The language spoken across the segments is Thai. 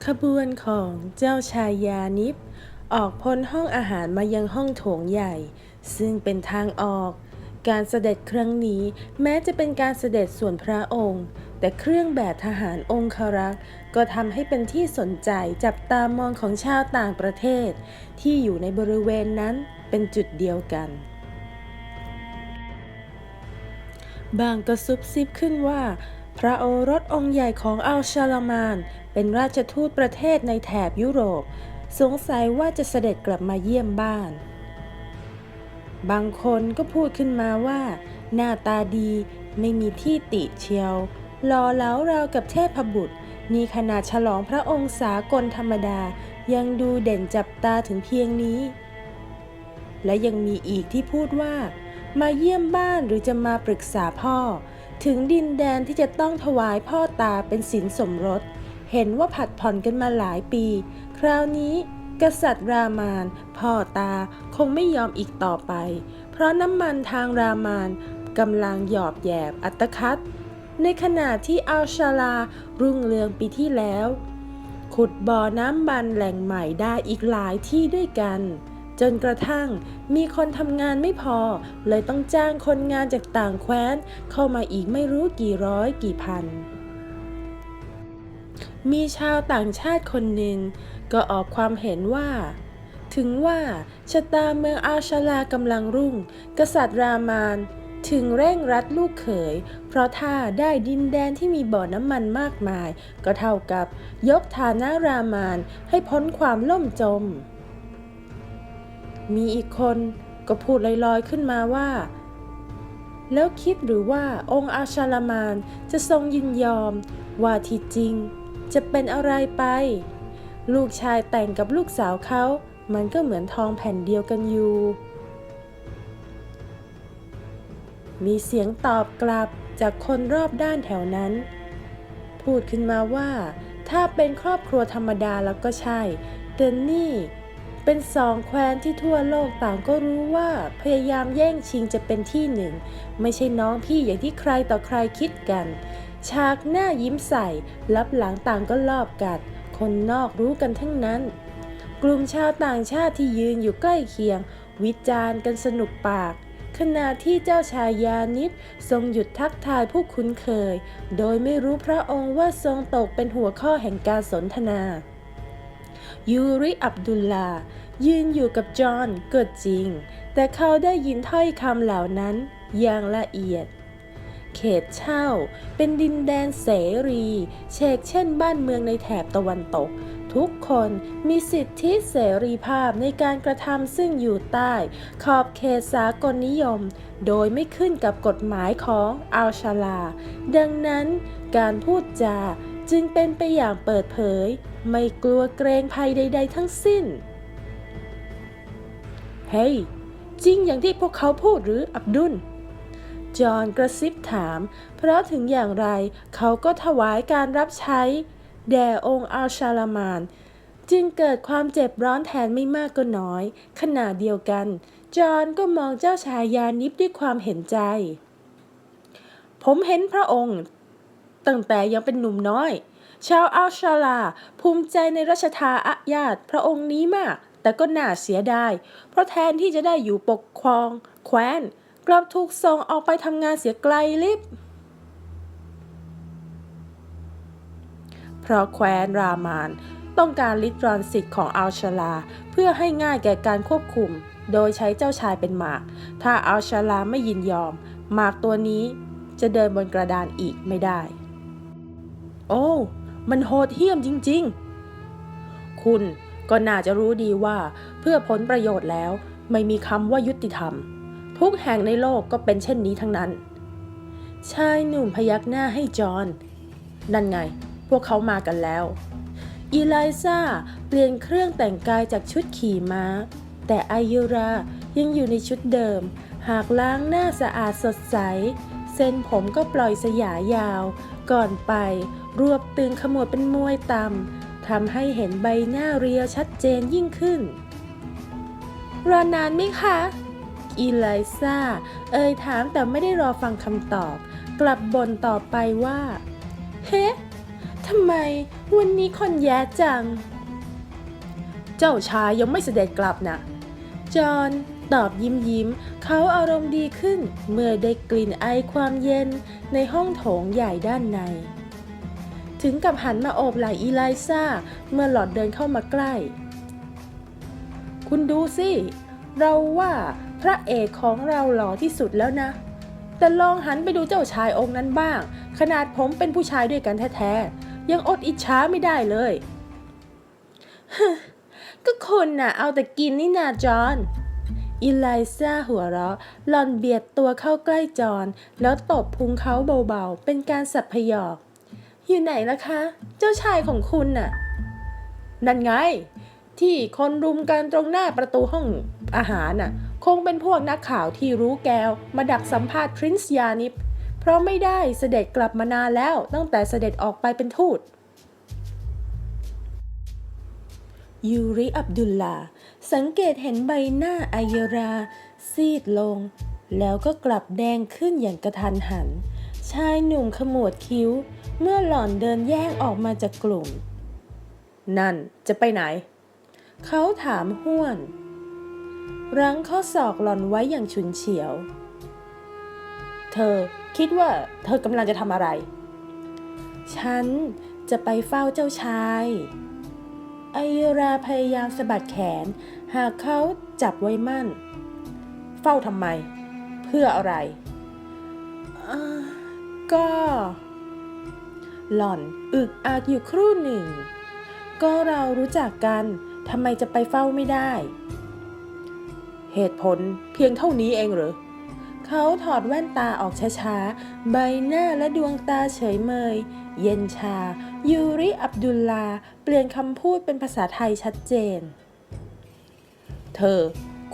ขบวนของเจ้าชายยานิฟออกพ้นห้องอาหารมายังห้องโถงใหญ่ซึ่งเป็นทางออกการเสด็จครั้งนี้แม้จะเป็นการเสด็จส่วนพระองค์แต่เครื่องแบบทหารองครักษ์ก็ทำให้เป็นที่สนใจจับตามองของชาวต่างประเทศที่อยู่ในบริเวณนั้นเป็นจุดเดียวกันบางก็ซุบซิบขึ้นว่าพระโอรสองค์ใหญ่ของอัลชาลามานเป็นราชทูตประเทศในแถบยุโรปสงสัยว่าจะเสด็จกลับมาเยี่ยมบ้านบางคนก็พูดขึ้นมาว่าหน้าตาดีไม่มีที่ติเชียวหล่อเหลาราวกับเทพบุตรนี่ขนาดฉลองพระองค์สากลธรรมดายังดูเด่นจับตาถึงเพียงนี้และยังมีอีกที่พูดว่ามาเยี่ยมบ้านหรือจะมาปรึกษาพ่อถึงดินแดนที่จะต้องถวายพ่อตาเป็นสินสมรสเห็นว่าผัดผ่อนกันมาหลายปีคราวนี้กษัตริย์รามานพ่อตาคงไม่ยอมอีกต่อไปเพราะน้ำมันทางรามานกำลังหยอบแยบอัตคัดในขณะที่อัลชาลารุ่งเรืองปีที่แล้วขุดบ่อน้ำบันแหล่งใหม่ได้อีกหลายที่ด้วยกันจนกระทั่งมีคนทำงานไม่พอเลยต้องจ้างคนงานจากต่างแคว้นเข้ามาอีกไม่รู้กี่ร้อยกี่พันมีชาวต่างชาติคนหนึ่งก็ออกความเห็นว่าถึงว่าชะตาเมืองอัลชาลากำลังรุ่งกษัตริย์รามานถึงเร่งรัดลูกเขยเพราะถ้าได้ดินแดนที่มีบ่อน้ำมันมากมายก็เท่ากับยกฐานะรามานให้พ้นความล่มจมมีอีกคนก็พูดลอยๆขึ้นมาว่าแล้วคิดหรือว่าองค์อัลชาลามานจะทรงยินยอมว่าที่จริงจะเป็นอะไรไปลูกชายแต่งกับลูกสาวเขามันก็เหมือนทองแผ่นเดียวกันอยู่มีเสียงตอบกลับจากคนรอบด้านแถวนั้นพูดขึ้นมาว่าถ้าเป็นครอบครัวธรรมดาแล้วก็ใช่แต่นี่เป็นสองแคว้นที่ทั่วโลกต่างก็รู้ว่าพยายามแย่งชิงจะเป็นที่หนึ่งไม่ใช่น้องพี่อย่างที่ใครต่อใครคิดกันฉากหน้ายิ้มใส่ลับหลังต่างก็ลอบกัดคนนอกรู้กันทั้งนั้นกลุ่มชาวต่างชาติที่ยืนอยู่ใกล้เคียงวิจารณ์กันสนุกปากขณะที่เจ้าชายยานิดทรงหยุดทักทายผู้คุ้นเคยโดยไม่รู้พระองค์ว่าทรงตกเป็นหัวข้อแห่งการสนทนายูริอับดุลลายืนอยู่กับจอห์นก็จริงแต่เขาได้ยินถ้อยคำเหล่านั้นอย่างละเอียดเขตเช่าเป็นดินแดนเสรีเชกเช่นบ้านเมืองในแถบตะวันตกทุกคนมีสิทธิเสรีภาพในการกระทำซึ่งอยู่ใต้ขอบเขตสากลนิยมโดยไม่ขึ้นกับกฎหมายของอัลชาลาดังนั้นการพูดจาจึงเป็นไปอย่างเปิดเผยไม่กลัวเกรงภัยใดๆทั้งสิ้นเฮ้ย จริงอย่างที่พวกเขาพูดหรืออับดุลจอห์นกระซิบถามเพราะถึงอย่างไรเขาก็ถวายการรับใช้แด่องค์อัลชาลามานจึงเกิดความเจ็บร้อนแทนไม่มากก็น้อยขณะเดียวกันจอห์นก็มองเจ้าชายยานิฟด้วยความเห็นใจผมเห็นพระองค์ตั้งแต่ยังเป็นหนุ่มน้อยชาวอัลชาลาภูมิใจในราชทายาทพระองค์นี้มากแต่ก็น่าเสียดายเพราะแทนที่จะได้อยู่ปกครองแคว้นกลับถูกส่งออกไปทำงานเสียไกลลิบเพราะแคว้นรามานต้องการลิดรอนสิทธิ์ของอัลชาลาเพื่อให้ง่ายแก่การควบคุมโดยใช้เจ้าชายเป็นหมากถ้าอัลชาลาไม่ยินยอมหมากตัวนี้จะเดินบนกระดานอีกไม่ได้โอ้มันโหดเหี้ยมจริงๆคุณก็น่าจะรู้ดีว่าเพื่อผลประโยชน์แล้วไม่มีคำว่ายุติธรรมทุกแห่งในโลกก็เป็นเช่นนี้ทั้งนั้นชายหนุ่มพยักหน้าให้จอห์นนั่นไงพวกเขามากันแล้วอีไลซ่าเปลี่ยนเครื่องแต่งกายจากชุดขี่ม้าแต่อายุรายังอยู่ในชุดเดิมหากล้างหน้าสะอาดสดใสเส้นผมก็ปล่อยสยายยาวก่อนไปรวบตึงขมวดเป็นมวยต่ำทำให้เห็นใบหน้าเรียวชัดเจนยิ่งขึ้นรอนานไหมคะอีไลซ่าถามแต่ไม่ได้รอฟังคำตอบกลับบ่นต่อไปว่าเฮ้ท ทำไมวันนี้คนแย่จังเจ้าชายยังไม่เสด็จกลับนะจอห์นตอบยิ้มเขาอารมณ์ดีขึ้นเมื่อได้กลิ่นไอความเย็นในห้องโถงใหญ่ด้านในถึงกับหันมาโอบไหล่อีไลซ่าเมื่อหลอดเดินเข้ามาใกล้คุณดูสิเราว่าพระเอกของเราหล่อที่สุดแล้วนะแต่ลองหันไปดูเจ้าชายองค์นั้นบ้างขนาดผมเป็นผู้ชายด้วยกันแท้ๆยังอดอิจฉาไม่ได้เลยก็คนน่ะเอาแต่กินนี่นาจอห์นอีไลซ่าหัวเราะหล่อนเบียดตัวเข้าใกล้จอห์นแล้วตบพุงเขาเบาๆเป็นการสัพยอกอยู่ไหนล่ะคะเจ้าชายของคุณน่ะนั่นไงที่คนรุมกันตรงหน้าประตูห้องอาหารน่ะคงเป็นพวกนักข่าวที่รู้แก้วมาดักสัมภาษณ์พรินซ์ยานิฟเพราะไม่ได้เสด็จกลับมานานแล้วตั้งแต่เสด็จออกไปเป็นทูตยูริอับดุลลาสังเกตเห็นใบหน้าอัยราซีดลงแล้วก็กลับแดงขึ้นอย่างกระทันหันชายหนุ่มขมวดคิ้วเมื่อหล่อนเดินแยกออกมาจากกลุ่มนั่นจะไปไหนเขาถามห้วนรั้งข้อศอกหล่อนไว้อย่างฉุนเฉียวเธอคิดว่าเธอกำลังจะทำอะไรฉันจะไปเฝ้าเจ้าชายอัยราพยายามสะบัดแขนหากเขาจับไว้มั่นเฝ้าทำไมเพื่ออะไรก็หล่อนอึกอักอยู่ครู่หนึ่งก็เรารู้จักกันทำไมจะไปเฝ้าไม่ได้เหตุผลเพียงเท่านี้เองเหรอเขาถอดแว่นตาออกช้าๆใบหน้าและดวงตาเฉยเมยเย็นชายูริอับดุลลาเปลี่ยนคำพูดเป็นภาษาไทยชัดเจนเธอ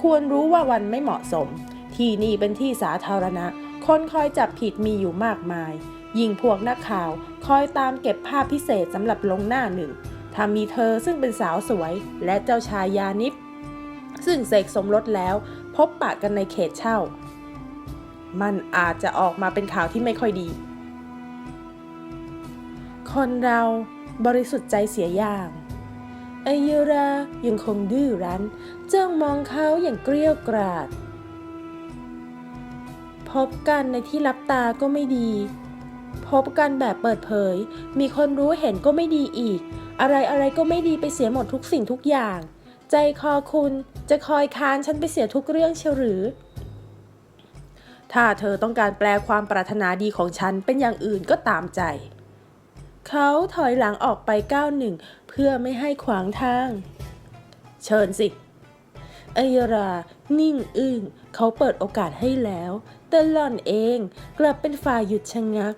ควรรู้ว่าวันไม่เหมาะสมที่นี่เป็นที่สาธารณะคนคอยจับผิดมีอยู่มากมายยิ่งพวกนักข่าวคอยตามเก็บภาพพิเศษสำหรับลงหน้าหนึ่งถ้ามีเธอซึ่งเป็นสาวสวยและเจ้าชายยานิฟซึ่งเสกสมรสแล้วพบปะกันในเขตเช่ามันอาจจะออกมาเป็นข่าวที่ไม่ค่อยดีคนเราบริสุทธิ์ใจเสียอย่างอัยรายังคงดื้อรั้นจ้องมองเขาอย่างเกรี้ยวกราดพบกันในที่ลับตาก็ไม่ดีพบกันแบบเปิดเผยมีคนรู้เห็นก็ไม่ดีอีกอะไรก็ไม่ดีไปเสียหมดทุกสิ่งทุกอย่างใจคอคุณจะคอยค้านฉันไปเสียทุกเรื่องเชียวหรือถ้าเธอต้องการแปลความปรารถนาดีของฉันเป็นอย่างอื่นก็ตามใจเขาถอยหลังออกไปก้าวหนึ่งเพื่อไม่ให้ขวางทางเชิญสิอัยรานิ่งอึ้งเขาเปิดโอกาสให้แล้วแต่หล่อนเองกลับเป็นฝ่ายหยุดชะงัก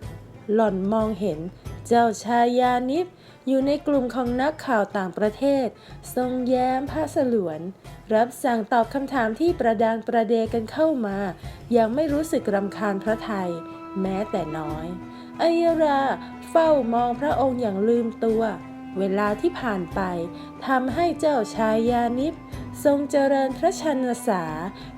หล่อนมองเห็นเจ้าชายยานิฟอยู่ในกลุ่มของนักข่าวต่างประเทศทรงแย้มผ้าสลวนรับสั่งตอบคำถามที่ประดางประเดกันเข้ามายังไม่รู้สึกรำคาญพระทัยแม้แต่น้อยอัยราเฝ้ามองพระองค์อย่างลืมตัวเวลาที่ผ่านไปทำให้เจ้าชายยานิฟทรงเจริญพระชนสา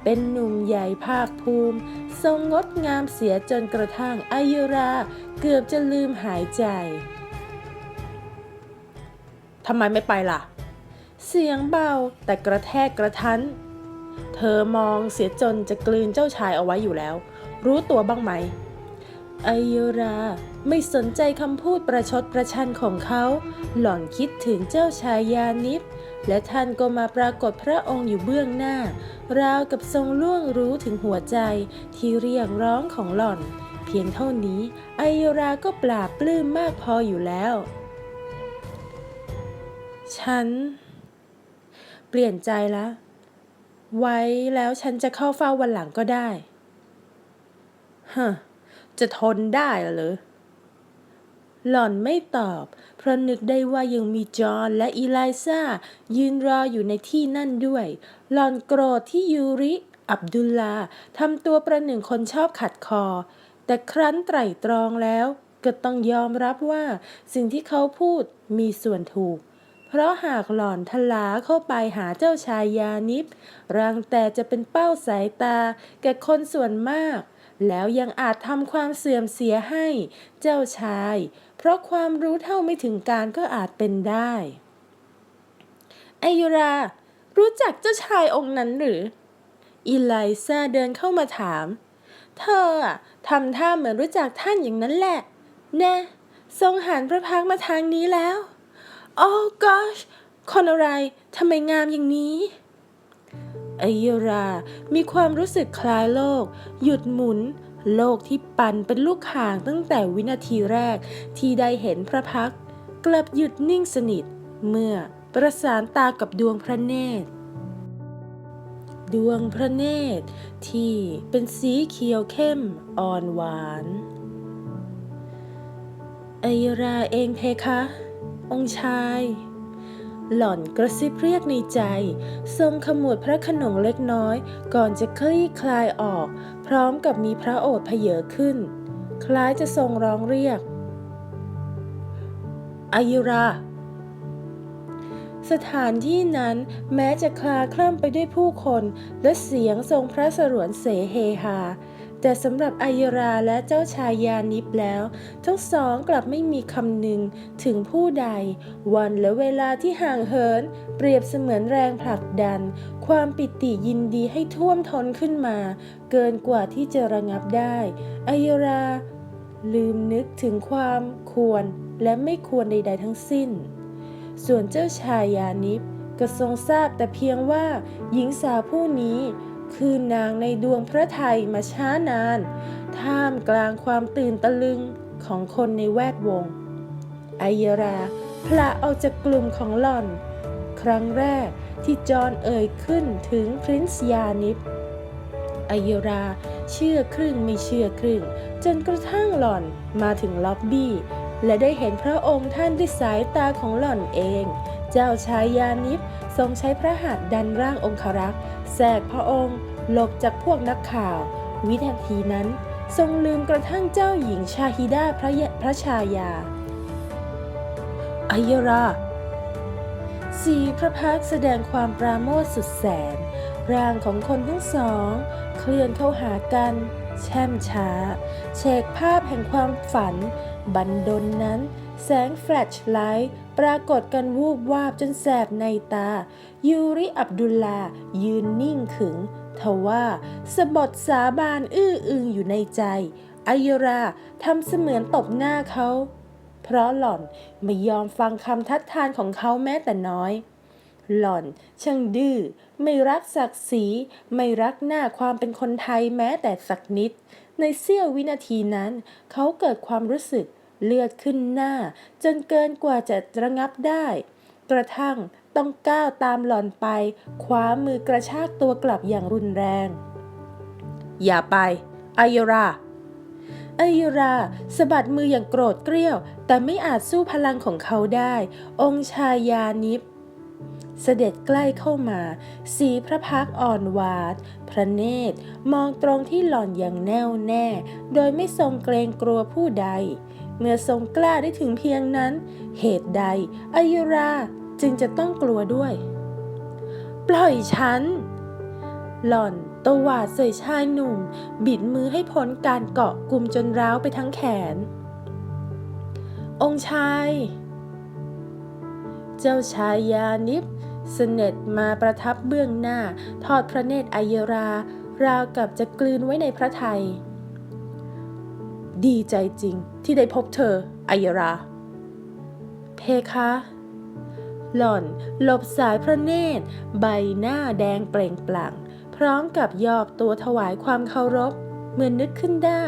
เป็นหนุ่มใหญ่ภาคภูมิทรงงดงามเสียจนกระทั่งอัยราเกือบจะลืมหายใจทำไมไม่ไปล่ะเสียงเบาแต่กระแทกกระทันเธอมองเสียจนจะกลืนเจ้าชายเอาไว้อยู่แล้วรู้ตัวบ้างไหมอัยราไม่สนใจคำพูดประชดประชันของเขาหล่อนคิดถึงเจ้าชายยานิฟและท่านก็มาปรากฏพระองค์อยู่เบื้องหน้าราวกับทรงล่วงรู้ถึงหัวใจที่เรียกร้องของหล่อนเพียงเท่านี้อัยราก็ปลาบปลื้มมากพออยู่แล้วฉันเปลี่ยนใจแล้วไว้แล้วฉันจะเข้าเฝ้าวันหลังก็ได้จะทนได้เหรอหล่อนไม่ตอบเพราะนึกได้ว่ายังมีจอห์นและอีไลซ่ายืนรออยู่ในที่นั่นด้วยหล่อนโกรธที่ยูริอับดุลลาทำตัวประหนึ่งคนชอบขัดคอแต่ครั้นไตร่ตรองแล้วก็ต้องยอมรับว่าสิ่งที่เขาพูดมีส่วนถูกเพราะหากหล่อนทลาเข้าไปหาเจ้าชายยานิฟรังแต่จะเป็นเป้าสายตาแก่คนส่วนมาก แล้วยังอาจทำความเสื่อมเสียให้เจ้าชายเพราะความรู้เท่าไม่ถึงการก็อาจเป็นได้อายุรารู้จักเจ้าชายองค์นั้นหรืออีไลซาเดินเข้ามาถามเธอทำท่าเหมือนรู้จักท่านอย่างนั้นแหละแน่ทรงหันพระพักตร์มาทางนี้แล้วโอ้ gosh คนอะไรทำไมงามอย่างนี้อายุรามีความรู้สึกคล้ายโลกหยุดหมุนโลกที่ปั่นเป็นลูกข่างตั้งแต่วินาทีแรกที่ได้เห็นพระพักตร์กลับหยุดนิ่งสนิทเมื่อประสานตากับดวงพระเนตรที่เป็นสีเขียวเข้มอ่อนหวานอายุราเองเพคะ องค์ชายหล่อนกระซิบเรียกในใจทรงขมวดพระโขนงเล็กน้อยก่อนจะคลี่คลายออกพร้อมกับมีพระโอษฐ์เพเยอขึ้นคล้ายจะทรงร้องเรียกอายุราสถานที่นั้นแม้จะคลาคล่ำไปด้วยผู้คนและเสียงทรงพระสรวนเสเฮฮาแต่สำหรับอายุราและเจ้าชายยานิบแล้วทั้งสองกลับไม่มีคำนึงถึงผู้ใดวันและเวลาที่ห่างเหินเปรียบเสมือนแรงผลักดันความปิติยินดีให้ท่วมท้นขึ้นมาเกินกว่าที่จะระงับได้อายุราลืมนึกถึงความควรและไม่ควรใดๆทั้งสิ้นส่วนเจ้าชายยานิบก็ทรงทราบแต่เพียงว่าหญิงสาวผู้นี้คือนางในดวงพระทัยมาช้านานท่ามกลางความตื่นตะลึงของคนในแวดวงอายุราพละออกจากกลุ่มของหล่อนครั้งแรกที่จอห์นเอ่ยขึ้นถึงพรินซ์ยานิบอายุราเชื่อครึ่งไม่เชื่อครึ่งจนกระทั่งหล่อนมาถึงล็อบบี้และได้เห็นพระองค์ท่านด้วยสายตาของหล่อนเองเจ้าชายยานิบทรงใช้พระหัตถ์ดันร่างองครักษ์แทรกพระองค์หลบจากพวกนักข่าววินาทีนั้นทรงลืมกระทั่งเจ้าหญิงชาฮิดาพระชายาอายุราสีพระพักตร์แสดงความปราโมทย์สุดแสนร่างของคนทั้งสองเคลื่อนเข้าหากันแช่มช้าเฉกภาพแห่งความฝันบันดลนั้นแสงแฟลชไลท์ปรากฏกันวูบวาบจนแสบในตายูริอับดุลลายืนนิ่งขึงทว่าสะบดสาบานอื้ออึงอยู่ในใจอายุราทำเสมือนตบหน้าเขาเพราะหล่อนไม่ยอมฟังคำทัดทานของเขาแม้แต่น้อยหล่อนช่างดื้อไม่รักศักดิ์ศรีไม่รักหน้าความเป็นคนไทยแม้แต่สักนิดในเสี้ยววินาทีนั้นเขาเกิดความรู้สึกเลือดขึ้นหน้าจนเกินกว่าจะระงับได้กระทั่งต้องก้าวตามหล่อนไปคว้ามือกระชากตัวกลับอย่างรุนแรงอย่าไปอายุราสะบัดมืออย่างโกรธเกรี้ยวแต่ไม่อาจสู้พลังของเขาได้องค์ชายานิบเสด็จใกล้เข้ามาสีพระพักตร์อ่อนหวานพระเนตรมองตรงที่หล่อนอย่างแน่วแน่โดยไม่ทรงเกรงกลัวผู้ใดเมื่อทรงกล้าได้ถึงเพียงนั้นเหตุใดอายุราจึงจะต้องกลัวด้วยปล่อยฉันหล่อนตวาดใส่ชายหนุ่มบิดมือให้พ้นการเกาะกลุ่มจนร้าวไปทั้งแขนองค์ชายเจ้าชายยานิบเสด็จมาประทับเบื้องหน้าทอดพระเนตรอายุราราวกับจะกลืนไว้ในพระทัยดีใจจริงที่ได้พบเธออายุราเพคะหล่อนหลบสายพระเนตรใบหน้าแดงเปล่งปลั่งพร้อมกับย่อตัวถวายความเคารพเมื่อนึกขึ้นได้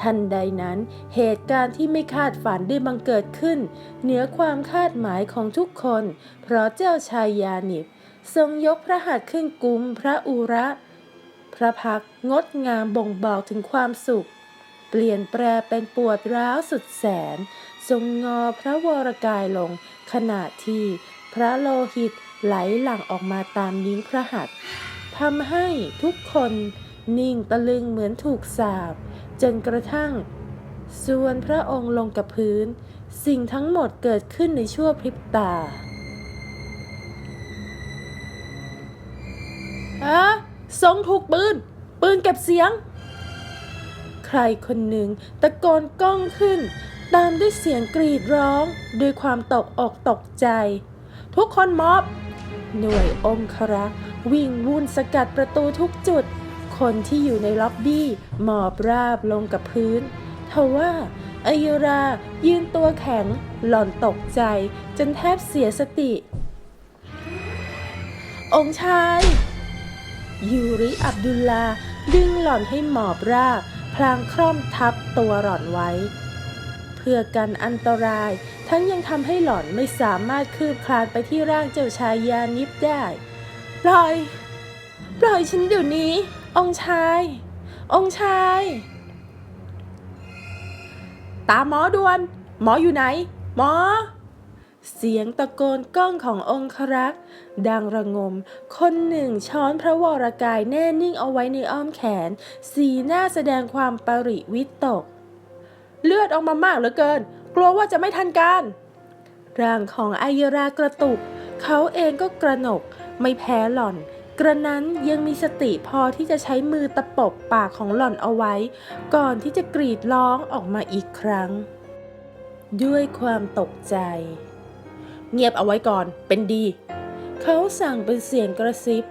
ทันใดนั้นเหตุการณ์ที่ไม่คาดฝันได้บังเกิดขึ้นเหนือความคาดหมายของทุกคนเพราะเจ้าชายยานิบทรงยกพระหัตถ์ขึ้นกุมพระอุระพระพักตร์งดงามบ่งบอกถึงความสุขเปลี่ยนแปลเป็นปวดร้าวสุดแสนทรงงอพระวรกายลงขณะที่พระโลหิตไหลหลั่งออกมาตามนิ้วพระหัตถ์ทำให้ทุกคนนิ่งตะลึงเหมือนถูกสาปจนกระทั่งส่วนพระองค์ลงกับพื้นสิ่งทั้งหมดเกิดขึ้นในชั่วพริบตาทรงถูกปืนเก็บเสียง รคนหนึ่งตะโกนก้องขึ้นตามด้วยเสียงกรีดร้องด้วยความตกอกตกใจทุกคนม็อบหน่วยองครักษ์วิ่งวุ่นสกัดประตูทุกจุดคนที่อยู่ในล็อบบี้หมอบราบลงกับพื้นทว่าอัยรายืนตัวแข็งหล่อนตกใจจนแทบเสียสติองค์ชายยูริอับดุลลาดึงหล่อนให้หมอบราบพลางคร่อมทับตัวหล่อนไว้เพื่อกันอันตรายทั้งยังทำให้หล่อนไม่สามารถคืบคลานไปที่ร่างเจ้าชายยานิบได้ปล่อยฉันเดี๋ยวนี้องค์ชายตามหมอด่วนหมออยู่ไหนหมอเสียงตะโกนก้องขององครักษ์ดังระงมคนหนึ่งช้อนพระวรกายแน่นิ่งเอาไว้ในอ้อมแขนสีหน้าแสดงความปริวิตกเลือดออกมามากเหลือเกินกลัวว่าจะไม่ทันการร่างของอัยรากระตุกเขาเองก็กระหนกไม่แพ้หล่อนกระนั้นยังมีสติพอที่จะใช้มือตะปบปากของหล่อนเอาไว้ก่อนที่จะกรีดร้องออกมาอีกครั้งด้วยความตกใจเงียบเอาไว้ก่อนเป็นดีเขาสั่งเป็นเสียงกระซิบ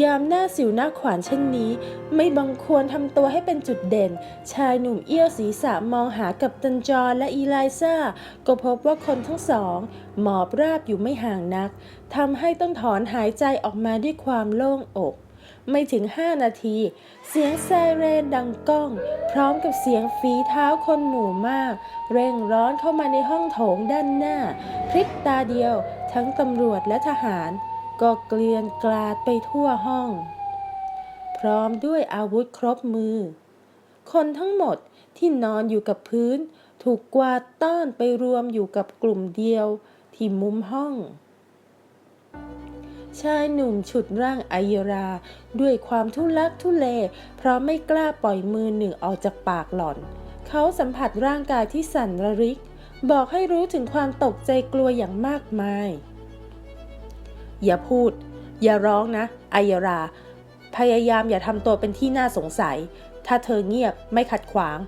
ยามหน้าสิวหน้าขวานเช่นนี้ไม่บังควรทำตัวให้เป็นจุดเด่นชายหนุ่มเอี้ยวศีรษะมองหากัปตันจอห์นและอีไลซ่าก็พบว่าคนทั้งสองหมอบราบอยู่ไม่ห่างนักทำให้ต้องถอนหายใจออกมาด้วยความโล่งอกไม่ถึง5 นาทีเสียงไซเรนดังก้องพร้อมกับเสียงฝีเท้าคนหมู่มากเร่งร้อนเข้ามาในห้องโถงด้านหน้าพริบตาเดียวทั้งตำรวจและทหารก็เกลื่อนกลาดไปทั่วห้องพร้อมด้วยอาวุธครบมือคนทั้งหมดที่นอนอยู่กับพื้นถูกกวาดต้อนไปรวมอยู่กับกลุ่มเดียวที่มุมห้องชายหนุ่มฉุดร่างอัยราด้วยความทุลักทุเลเพราะไม่กล้าปล่อยมือหนึ่งออกจากปากหล่อนเขาสัมผัสร่างกายที่สั่นระริกบอกให้รู้ถึงความตกใจกลัวอย่างมากมายอย่าพูดอย่าร้องนะอัยราพยายามอย่าทำตัวเป็นที่น่าสงสัยถ้าเธอเงียบไม่ขัดขวาง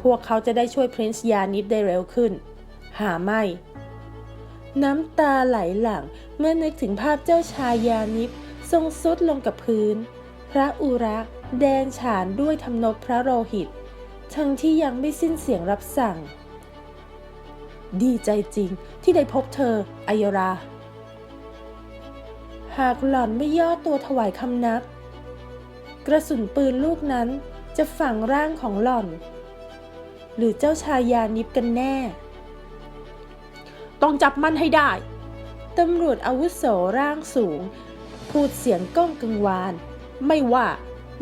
พวกเขาจะได้ช่วยพรินซ์ยานิดได้เร็วขึ้นหาไม่น้ำตาไหลหลั่งเมื่อนึกถึงภาพเจ้าชายยานิบทรงซุดลงกับพื้นพระอุระแดงฉานด้วยทำนบพระโลหิตทั้งที่ยังไม่สิ้นเสียงรับสั่งดีใจจริงที่ได้พบเธออัยราหากหล่อนไม่ย่อตัวถวายคำนับกระสุนปืนลูกนั้นจะฝังร่างของหล่อนหรือเจ้าชายยานิบกันแน่ต้องจับมันให้ได้ตำรวจอาวุโสร่างสูงพูดเสียงก้องกังวานไม่ว่า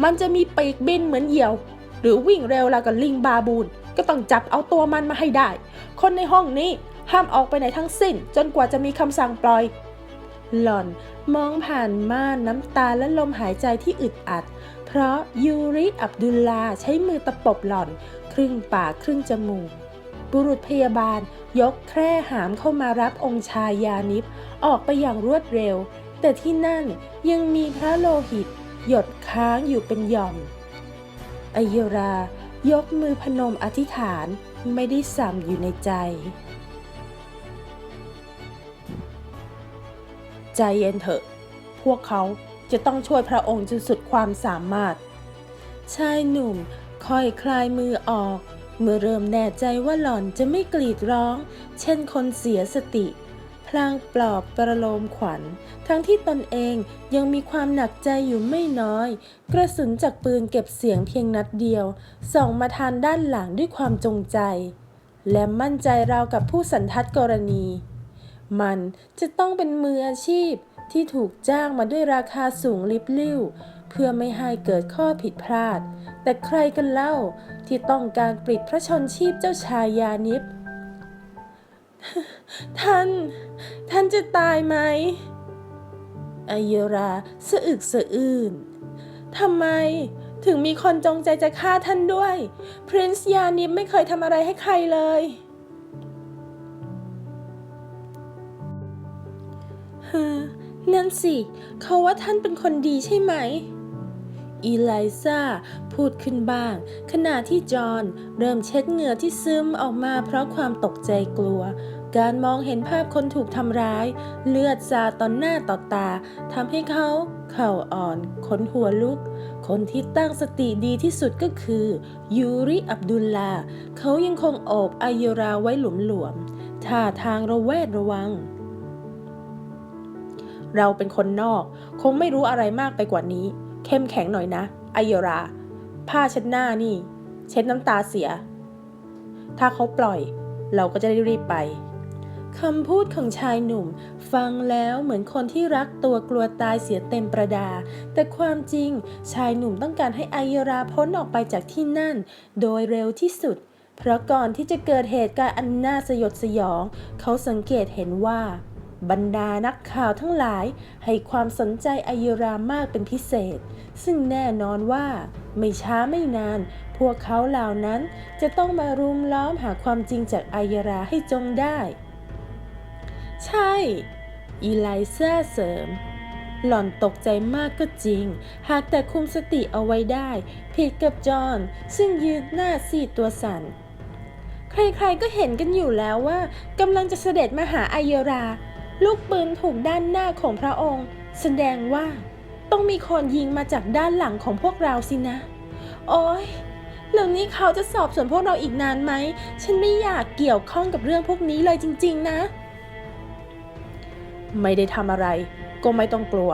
มันจะมีปีกบินเหมือนเหยี่ยวหรือวิ่งเร็วราวกับลิงบาบูนก็ต้องจับเอาตัวมันมาให้ได้คนในห้องนี้ห้ามออกไปไหนทั้งสิ้นจนกว่าจะมีคำสั่งปล่อยหล่อนมองผ่านม่านน้ำตาและลมหายใจที่อึดอัดเพราะยูริอับดุลลาใช้มือตะปบหล่อนครึ่งปากครึ่งจมูกบุรุษพยาบาลยกแคร่หามเข้ามารับองค์ชายยานิบออกไปอย่างรวดเร็วแต่ที่นั่นยังมีพระโลหิตหยดค้างอยู่เป็นหย่อมอัยรายกมือพนมอธิษฐานไม่ได้สั่นอยู่ในใจใจเย็นเถอะพวกเขาจะต้องช่วยพระองค์จนสุดความสามารถชายหนุ่มค่อยคลายมือออกเมื่อเริ่มแน่ใจว่าหล่อนจะไม่กรีดร้องเช่นคนเสียสติพลางปลอบประโลมขวัญทั้งที่ตนเองยังมีความหนักใจอยู่ไม่น้อยกระสุนจากปืนเก็บเสียงเพียงนัดเดียวส่องมาทางด้านหลังด้วยความจงใจและมั่นใจราวกับผู้สันทัดกรณีมันจะต้องเป็นมืออาชีพที่ถูกจ้างมาด้วยราคาสูงลิบลิ่วเพื่อไม่ให้เกิดข้อผิดพลาดแต่ใครกันเล่าที่ต้องการปลิดพระชนชีพเจ้าชายยานิบ ท่านจะตายไหมอัยราสะอึกสะอื้นทำไมถึงมีคนจงใจจะฆ่าท่านด้วยพรินซ์ยานิบไม่เคยทำอะไรให้ใครเลยนั่นสิเขาว่าท่านเป็นคนดีใช่ไหม อีไลซ่าพูดขึ้นบ้างขณะที่จอห์นเริ่มเช็ดเหงื่อที่ซึมออกมาเพราะความตกใจกลัวการมองเห็นภาพคนถูกทำร้ายเลือดสาดต่อหน้าต่อตาทำให้เขาเข่าอ่อนขนหัวลุกคนที่ตั้งสติดีที่สุดก็คือยูริอับดุลลาเขายังคงโอบอายราไว้หลวมๆท่าทางระแวดระวังเราเป็นคนนอกคงไม่รู้อะไรมากไปกว่านี้เข้มแข็งหน่อยนะอายราผ้าเช็ดหน้านี่เช็ดน้ำตาเสียถ้าเขาปล่อยเราก็จะได้รีบไปคำพูดของชายหนุ่มฟังแล้วเหมือนคนที่รักตัวกลัวตายเสียเต็มประดาแต่ความจริงชายหนุ่มต้องการให้อายราพ้นออกไปจากที่นั่นโดยเร็วที่สุดเพราะก่อนที่จะเกิดเหตุการณ์อันน่าสยดสยองเขาสังเกตเห็นว่าบรรดานักข่าวทั้งหลายให้ความสนใจอายรามากเป็นพิเศษซึ่งแน่นอนว่าไม่ช้าไม่นานพวกเขาเหล่านั้นจะต้องมารุมล้อมหาความจริงจากอายราให้จงได้ใช่อีไลซ่าเสริมหล่อนตกใจมากก็จริงหากแต่คุมสติเอาไว้ได้ผิดกับจอห์นซึ่งยืนหน้าซีดตัวสั่นใครๆก็เห็นกันอยู่แล้วว่ากำลังจะเสด็จมาหาอายราลูกปืนถูกด้านหน้าของพระองค์แสดงว่าต้องมีคนยิงมาจากด้านหลังของพวกเราสินะโอ๊ยแล้วนี้เขาจะสอบสวนพวกเราอีกนานไหมฉันไม่อยากเกี่ยวข้องกับเรื่องพวกนี้เลยจริงๆนะไม่ได้ทำอะไรก็ไม่ต้องกลัว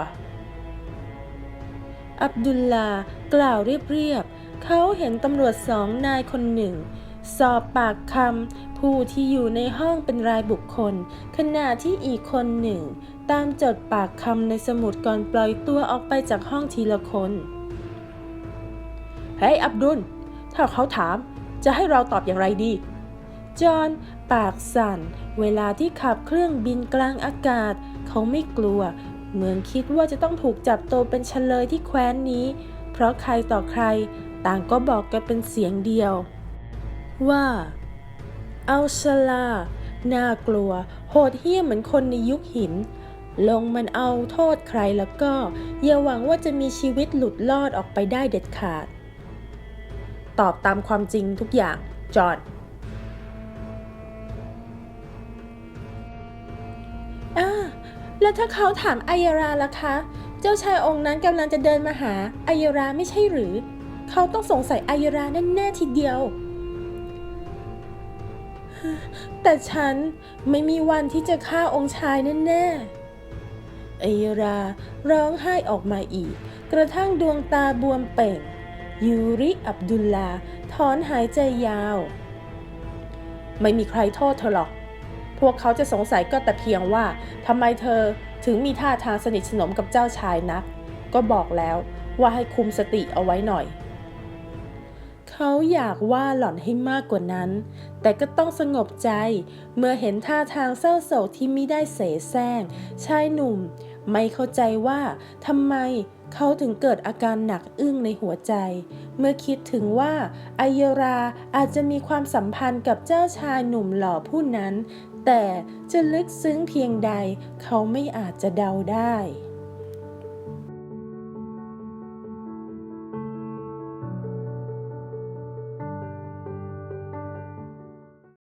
อับดุลลากล่าวเรียบๆเขาเห็นตำรวจ2 นายคนหนึ่งสอบปากคำผู้ที่อยู่ในห้องเป็นรายบุคคลขณะที่อีกคนหนึ่งตามจดปากคำในสมุดก่อนปล่อยตัวออกไปจากห้องทีละคนเฮ้ยอับดุลถ้าเขาถามจะให้เราตอบอย่างไรดีจอห์นปากสั่นเวลาที่ขับเครื่องบินกลางอากาศเขาไม่กลัวเหมือนคิดว่าจะต้องถูกจับตัวเป็นเฉลยที่แคว้นนี้เพราะใครต่อใครต่างก็บอกกันเป็นเสียงเดียวว่าอัลชลาน่ากลัวโหดเหี้ยมเหมือนคนในยุคหินลงมันเอาโทษใครแล้วก็อย่าหวังว่าจะมีชีวิตหลุดรอดออกไปได้เด็ดขาดตอบตามความจริงทุกอย่างจอห์นแล้วถ้าเขาถามอายราล่ะคะเจ้าชายองค์นั้นกำลังจะเดินมาหาอายราไม่ใช่หรือเขาต้องสงสัยอายราแน่ๆทีเดียวแต่ฉันไม่มีวันที่จะฆ่าองค์ชายแน่ๆอายราร้องไห้ออกมาอีกกระทั่งดวงตาบวมเป่งยูริอับดุลลาถอนหายใจยาวไม่มีใครโทษเธอหรอกพวกเขาจะสงสัยก็แต่เพียงว่าทำไมเธอถึงมีท่าทางสนิทสนมกับเจ้าชายนักก็บอกแล้วว่าให้คุมสติเอาไว้หน่อยเขาอยากว่าหล่อนให้มากกว่านั้นแต่ก็ต้องสงบใจเมื่อเห็นท่าทางเศร้าโศกที่มิได้เสแสร้งชายหนุ่มไม่เข้าใจว่าทำไมเขาถึงเกิดอาการหนักอึ้งในหัวใจเมื่อคิดถึงว่าอายราอาจจะมีความสัมพันธ์กับเจ้าชายหนุ่มหล่อผู้นั้นแต่จะลึกซึ้งเพียงใดเขาไม่อาจจะเดาได้